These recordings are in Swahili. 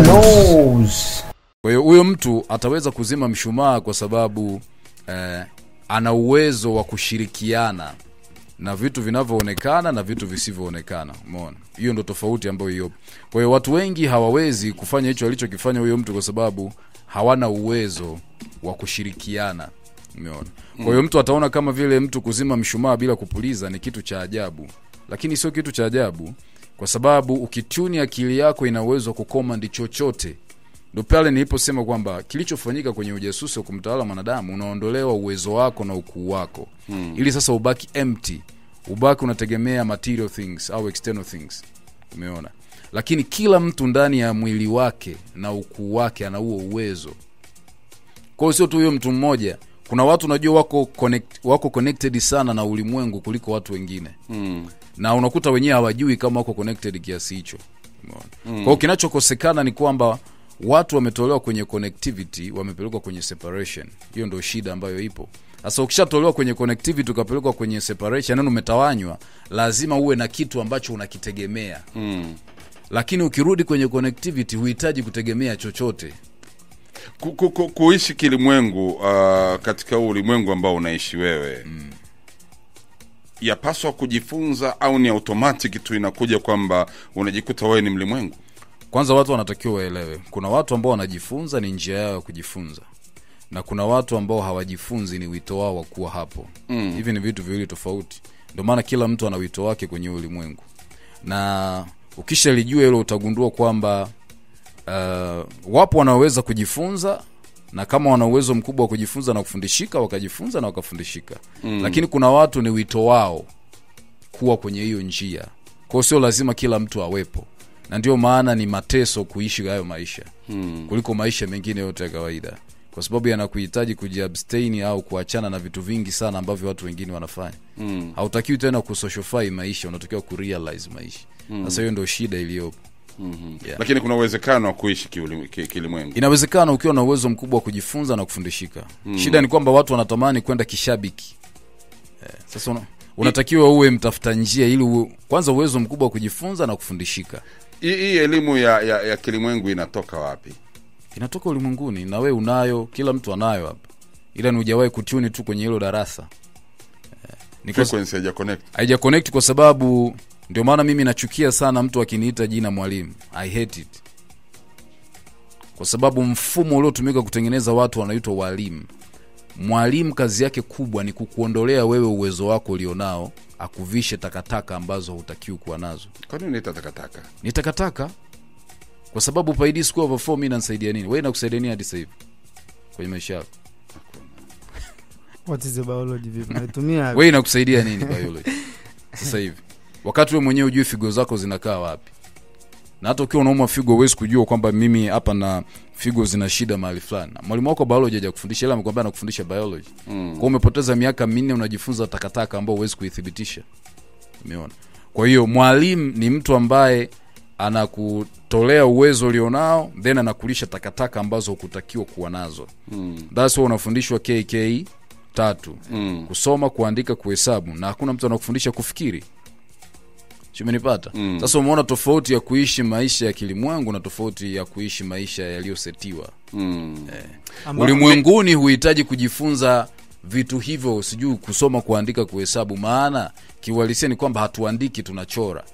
knows. Kwa hiyo huyo mtu ataweza kuzima mshumaa kwa sababu ana uwezo wa kushirikiana na vitu vinavyoonekana na vitu visivyoonekana. Umeona? Hiyo ndo tofauti ambayo hiyo. Kwa hiyo watu wengi hawawezi kufanya hicho alichokifanya huyo mtu kwa sababu hawana uwezo wa kushirikiana. Umeona? Kwa hiyo mtu ataona kama vile mtu kuzima mshumaa bila kupuliza ni kitu cha ajabu, lakini sio kitu cha ajabu kwa sababu ukituni akili yako ina uwezo wa kucommand chochote. Ndio pale niliposema kwamba kilichofanyika kwenye ujasusi wa kumtawala mwanadamu, unaondolewa uwezo wako na ukuu wako. Ili sasa ubaki empty, ubaki unategemea material things au external things. Umeona? Lakini kila mtu ndani ya mwili wake na ukuu wake ana huo uwezo. Kwa hiyo sio tu huyo mtu mmoja. Kuna watu unajua wako connected sana na ulimwengu kuliko watu wengine. Na unakuta wenyewe hawajui kama wako connected kiasi hicho. Kwa hiyo kinachokosekana ni kwamba watu wametolewa kwenye connectivity, wamepelekwa kwenye separation. Hiyo ndio shida ambayo ipo. Sasa ukishatolewa kwenye connectivity ukapelekwa kwenye separation, yani umetawanywa, lazima uwe na kitu ambacho unakitegemea. Lakini ukirudi kwenye connectivity huhitaji kutegemea chochote. Kuishi kilimwengu katika ulimwengu ambao unaishi wewe. Yapaswa kujifunza au ni automatic tu inakuja kwamba unajikuta wewe ni mlimwengu? Kwanza watu wanatakiwa waelewe. Kuna watu ambao wanajifunza, ni njia yao ya kujifunza. Na kuna watu ambao hawajifunzi, ni wito wao wa kuwa hapo. Hivi ni vitu viwili tofauti. Ndio maana kila mtu ana wito wake kwenye ulimwengu. Na ukishalijua hilo utagundua kwamba wapo wanaweza kujifunza, na kama wana uwezo mkubwa wa kujifunza na kufundishika wakajifunza na wakafundishika. Lakini kuna watu ni wito wao kuwa kwenye hiyo njia. Kwa sio lazima kila mtu awepo. Na ndio maana ni mateso kuishi hayo maisha kuliko maisha mengine yote ya kawaida, kwa sababu yanakuhitaji kujiabstain au kuachana na vitu vingi sana ambavyo watu wengine wanafanya. Hautakiwi tena kusocialize maisha, unatakiwa kurealize maisha. Sasa hiyo ndio shida iliyopo. Yeah. Lakini kuna uwezekano wa kuishi kilimwengu. Inawezekana ukiwa na uwezo mkubwa wa kujifunza na kufundishika. Shida ni kwamba watu wanatamani kwenda kishabiki. Sasa unatakiwa uwe mtafuta njia ili kwanza uwezo mkubwa wa kujifunza na kufundishika. Hii elimu ya kilimwengu inatoka wapi? Inatoka ulimwenguni, na wewe unayo, kila mtu anayo hapa. Ila ni hujawahi kutune tu kwenye hilo darasa. Frequency haija connect kwa sababu ndio maana mimi nachukia sana mtu akiniita jina mwalimu. I hate it. Kwa sababu mfumo uliotumika kutengeneza watu wanaitwa walimu. Mwalimu kazi yake kubwa ni kukuondolea wewe uwezo wako ulionao, akuvishe takataka ambazo hutakiwi kuwa nazo. Kwa nini unaita takataka? Ni takataka kwa sababu paidi score over 4 mimi nasaidia nini? Wewe inakusaidia nini hadi sasa hivi kwenye maisha yako? What is the biology vipi? Natumia wewe inakusaidia nini biology sasa hivi? Wakati wewe mwenyewe hujui figo zako zinakaa wapi. Na hata ukiwa unauma figo huwezi kujua kwamba mimi hapa na figo zina shida mahali fulani. Mwalimu wako biology hajakufundisha, ila amekwambia anakufundisha biology. Kwa umepoteza miaka 4 unajifunza takataka ambao huwezi kuithibitisha. Umeona? Kwa hiyo mwalimu ni mtu ambaye anakutolea uwezo ulionao, then anakulisha takataka ambazo hukutakiwa kuwa nazo. That's why unafundishwa KK 3. Kusoma, kuandika, kuhesabu, na hakuna mtu anakufundisha kufikiri. Umenipata? Sasa umeona tofauti ya kuishi maisha ya kilimwengu na tofauti ya kuishi maisha yaliyosetiwa. Ulimwenguni huhitaji kujifunza vitu hivyo, sijui kusoma, kuandika, kuhesabu, maana kiuhalisia ni kwamba hatuandiki, tunachora.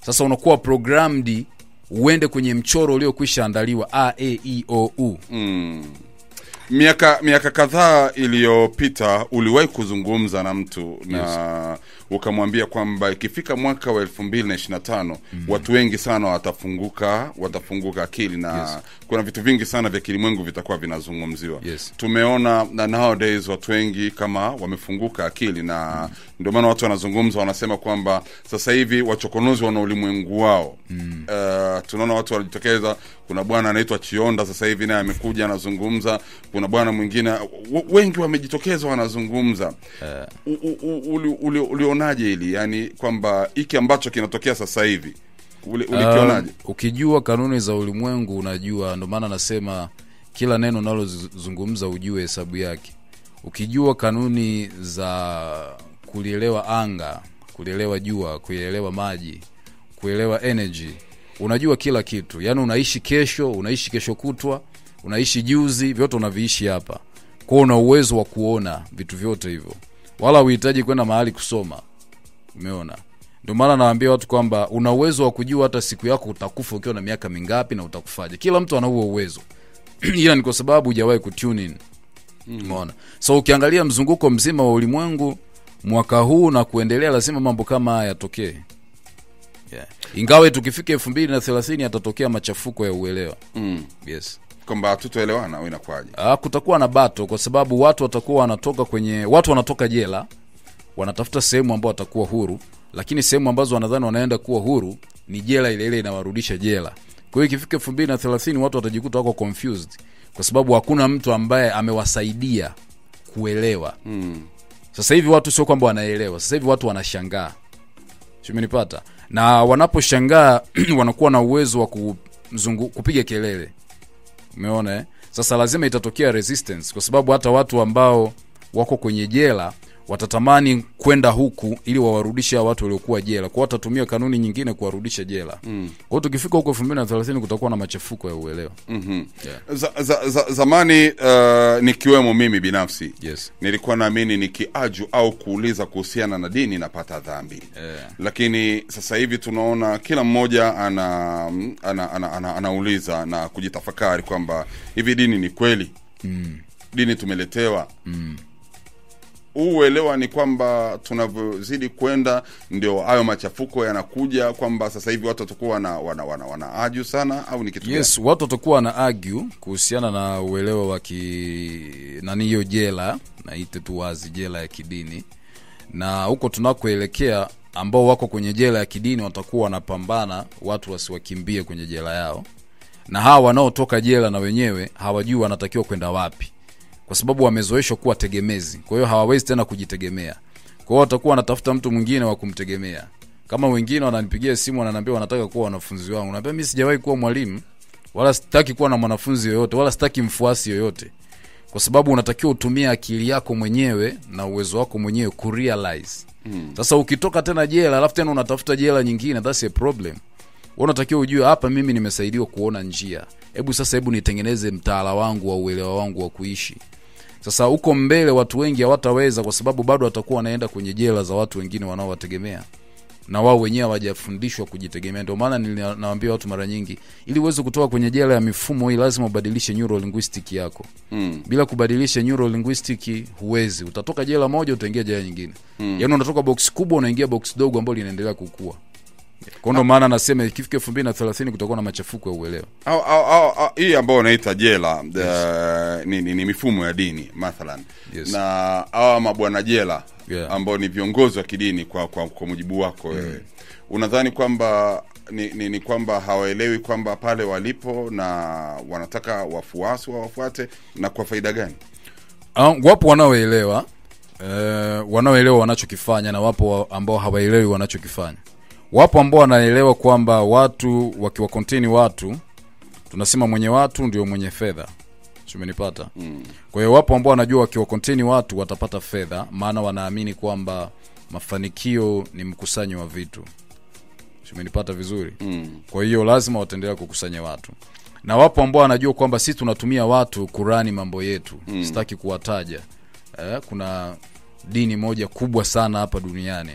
Sasa unakuwa programmed uende kwenye mchoro uliokwisha andaliwa A E I O U. Miaka kadhaa iliyopita uliwahi kuzungumza na mtu na ukamwambia kwamba ikifika mwaka wa 2025 watu wengi sana watafunguka akili na kuna vitu vingi sana vya kilimwengu vitakuwa vinazungumziwa. Tumeona na nowadays watu wengi kama wamefunguka akili na ndio maana watu wanazungumza, wanasema kwamba sasa hivi wachokonozi wana ulimwengu wao. Tunaona watu wanajitokeza. Kuna bwana anaitwa Chionda sasa hivi naye amekuja anazungumza. Kuna bwana mwingine, wengi wamejitokeza wanazungumza. Ulionaje hili? Yani kwamba hiki ambacho kinatokea sasa hivi ulikionaje? Ukijua kanuni za ulimwengu unajua, ndio maana nasema kila neno nalozungumza ujue hesabu yake. Ukijua kanuni za kulielewa anga, kulielewa jua, kulielewa maji, kuelewa energy, unajua kila kitu. Yaani unaishi kesho, unaishi kesho kutwa, unaishi juzi, vyote unaviishi hapa. Kwa una uwezo wa kuona vitu vyote hivyo. Wala uhitaji kwenda mahali kusoma. Umeona? Ndio maana nawaambia watu kwamba una uwezo wa kujua hata siku yako utakufa ukiwa na miaka mingapi na utakufaje. Kila mtu ana huo uwezo. Ila ni kwa sababu hujawahi kutune in. Umeona? So ukiangalia mzunguko mzima wa ulimwengu mwaka huu na kuendelea, lazima mambo kama haya yatokee. Yeah. Ingawa tukifika 2030 yatatokea machafuko ya uelewa. Yes. Kwamba tutaelewana au inakwaje? Kutakuwa na bato kwa sababu watu watakuwa wanatoka jela, wanatafuta sehemu ambayo watakuwa huru, lakini sehemu ambazo wanadhani wanaenda kuwa huru ni jela ile ile inawarudisha jela. Kwa hiyo ikifika 2030 watu watajikuta wako confused kwa sababu hakuna mtu ambaye amewasaidia kuelewa. Sasa hivi watu sio kwamba wanaelewa, sasa hivi watu wanashangaa. Umenipata? Na wanaposhangaa wanakuwa na uwezo wa kupiga kelele. Umeona? Sasa lazima itatokea resistance kwa sababu hata watu ambao wako kwenye jela watatamani kwenda huku ili wawarudishe watu waliokuwa jela. Kwa watatumia kanuni nyingine kuwarudisha jela. Kwa hiyo tukifika huko 2030 kutakuwa na machafuko ya uelewa. Yeah. Zamani nikiwemo mimi binafsi, yes, nilikuwa naamini nikiaju au kuuliza kuhusiana na dini napata dhambi. Lakini sasa hivi tunaona kila mmoja anauliza na kujitafakari kwamba hivi dini ni kweli? Dini tumeletewa? Uelewa ni kwamba tunavyozidi kwenda ndio hayo machafuko yanakuja, kwamba sasa hivi watu watakuwa wana argue sana, au ni kitu gani? Yes, watu watakuwa na argue kuhusiana na uelewa wa nani hiyo jela, na ite tu wazi jela ya kidini. Na huko tunakoelekea ambao wako kwenye jela ya kidini watakuwa wanapambana watu wasiwakimbie kwenye jela yao. Na hawa wanaotoka jela na wenyewe hawajui wanatakiwa kwenda wapi, kwa sababu wamezoeshwa kuwa tegemezi. Kwa hiyo hawawezi tena kujitegemea. Kwa hiyo watakuwa wanatafuta mtu mwingine wa kumtegemea. Kama wengine wananipigia simu wananiambia wanataka kuwa wanafunzi wangu, naambia mimi sijawahi kuwa mwalimu, wala sitaki kuwa na mwanafunzi yoyote, wala sitaki mfuasi yoyote. Kwa sababu unatakiwa utumie akili yako mwenyewe na uwezo wako mwenyewe kurealize. Sasa ukitoka tena jela alafu tena unatafuta jela nyingine, that's a problem. Unatakiwa ujue hapa mimi nimesaidiwa kuona njia. Hebu nitengeneze mtaala wangu wa uelewa wangu wa kuishi. Sasa huko mbele watu wengi hawataweza kwa sababu bado watakuwa wanaenda kwenye jela za watu wengine wanaowategemea. Na wao wenyewe hawajafundishwa kujitegemea. Ndio maana ninawaambia watu mara nyingi, ili uweze kutoka kwenye jela ya mifumo hii lazima ubadilishe neuro linguistic yako. Bila kubadilisha neuro linguistic huwezi. Utatoka jela moja utaingia jela nyingine. Yaani unatoka box kubwa unaingia box dogo ambalo linaendelea kukua. Kwa ndo maana nasema ikifika 2030 kutakuwa na machafuko ya uelewa. Hii ambayo unaita jela, ni mifumo ya dini mathalan. Yes. Na hawa mabwana jela, ambao ni viongozi wa kidini kwa mujibu wako wewe. Unadhani kwamba ni kwamba hawaelewi kwamba pale walipo na wanataka wafuasi wafuate, na kwa faida gani? Wapo wanaoelewa wanachokifanya, na wapo ambao hawaelewi wanachokifanya. Wapo ambao wanaelewa kwamba watu wakiwa contain watu, tunasema mwenye watu ndio mwenye fedha. Umenipata? Kwa hiyo wapo ambao wanajua wakiwa contain watu watapata fedha, maana wanaamini kwamba mafanikio ni mkusanyo wa vitu. Umenipata vizuri? Kwa hiyo lazima wataendelea kukusanya watu. Na wapo ambao wanajua kwamba sisi tunatumia watu kurani mambo yetu. Sitaki kuwataja. Kuna dini moja kubwa sana hapa duniani.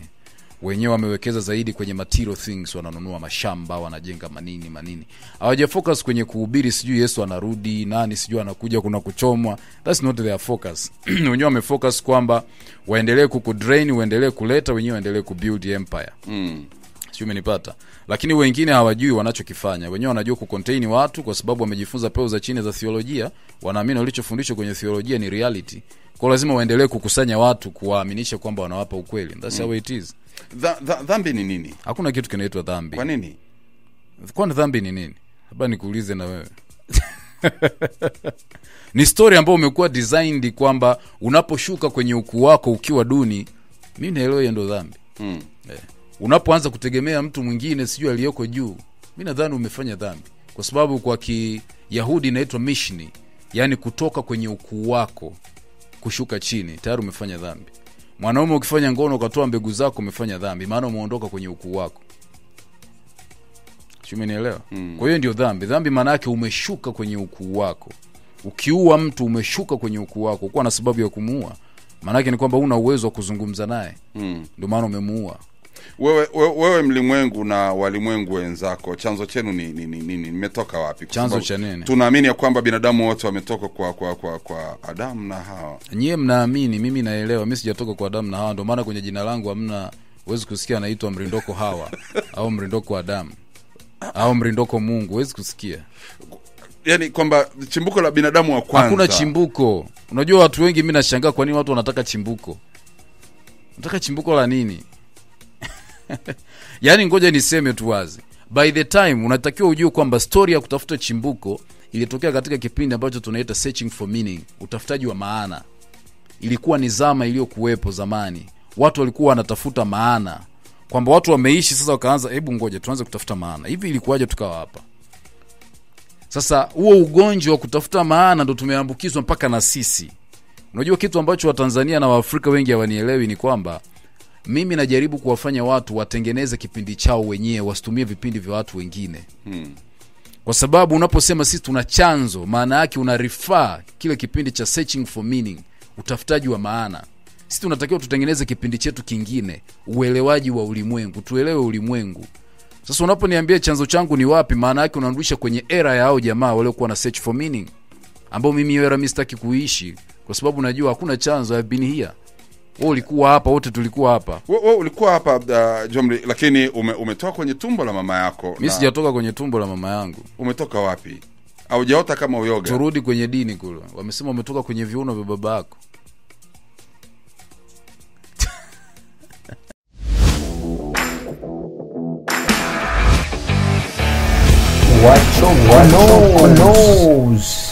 Wenyewe wamewekeza zaidi kwenye material things, wananunua mashamba, wanajenga manini. Hawajafocus kwenye kuhubiri sijui Yesu anarudi, nani sijui anakuja kuna kuchomwa. That's not their focus. Wenyewe wamefocus kwamba waendelee kukudrain, waendelee kuleta, wenyewe waendelee kubuild empire. Sio, umenipata? Lakini wengine hawajui wanachokifanya. Wenyewe wanajua kucontain watu kwa sababu wamejifunza peo za chini za theolojia, wanaamini walichofundishwa kwenye theolojia ni reality. Kwa lazima waendelee kukusanya watu kuwaaminisha kwamba wanawapa ukweli. That's how it is. Dhambi ni nini? Hakuna kitu kinaitwa dhambi. Kwa nini? Kwani dhambi ni nini? Haba nikuulize na wewe. Ni story ambayo umekuwa designed kwamba unaposhuka kwenye ukuu wako ukiwa duni, mimi naelewa hiyo ndio dhambi. Unapoanza kutegemea mtu mwingine sijui aliyoko juu, mimi nadhani umefanya dhambi. Kwa sababu kwa Kiyahudi inaitwa mishni, yani kutoka kwenye ukuu wako kushuka chini, tayari umefanya dhambi. Mwanaume ukifanya ngono ukatoa mbegu zako umefanya dhambi, maana umeondoka kwenye ukuu wako. Umenielewa? Kwa hiyo ndio dhambi maana yake umeshuka kwenye ukuu wako. Ukiua mtu umeshuka kwenye ukuu wako, kwa na sababu ya kumuua. Maana yake ni kwamba una uwezo wa kuzungumza naye. Ndio maana umemuua. Wewe mlimwengu na walimwengu wenzako, chanzo chenu ni nini? Nimetoka wapi? Chanzo cha nini? Tunaamini ya kwamba binadamu wote wametoka kwa Adamu na Hawa. Nyie mnaamini, mimi naelewa. Mimi sijatoka kwa Adamu na Hawa, ndio maana kwenye jina langu hamna huwezi kusikia anaitwa Mrindoko Hawa au Mrindoko Adamu au Mrindoko Mungu, huwezi kusikia. Yaani kwamba chimbuko la binadamu wa kwanza. Hakuna chimbuko. Unajua watu wengi mimi nashangaa kwa nini watu wanataka chimbuko. Unataka chimbuko la nini? Yaani ngoja niseme tu wazi. By the time unatakiwa ujue kwamba story ya kutafuta chimbuko ilitokea katika kipindi ambacho tunaita searching for meaning, utafutaji wa maana. Ilikuwa ni zama iliyokuwepo zamani. Watu walikuwa wanatafuta maana. Kwamba watu wameishi sasa wakaanza hebu ngoja tuanze kutafuta maana. Hivi ilikuwaje tukawa hapa? Sasa huo ugonjwa wa kutafuta maana ndo tumeambukizwa mpaka na sisi. Unajua kitu ambacho Watanzania na Waafrika wengi hawanielewi ni kwamba mimi najaribu kuwafanya watu watengeneze kipindi chao wenyewe, wasitumie vipindi vya watu wengine. Kwa sababu unaposema sisi tuna chanzo, maana yake una refer kile kipindi cha searching for meaning, utafutaji wa maana. Sisi tunatakiwa tutengeneze kipindi chetu kingine, uelewaji wa ulimwengu, tuelewe ulimwengu. Sasa unaponiambia chanzo changu ni wapi, maana yake unarudisha kwenye era ya hao jamaa waliokuwa na search for meaning, ambao mimi era mimi sitaki kuishi kwa sababu najua hakuna chanzo. I've been here. Wewe ulikuwa hapa, wote tulikuwa hapa. Wewe ulikuwa hapa Jomri, lakini umetoka kwenye tumbo la mama yako. Mimi sijatoka kwenye tumbo la mama yangu. Umetoka wapi? Au hujaota kama uyoga? Turudi kwenye dini kule. Wamesema umetoka kwenye viuno vya baba yako. What knows?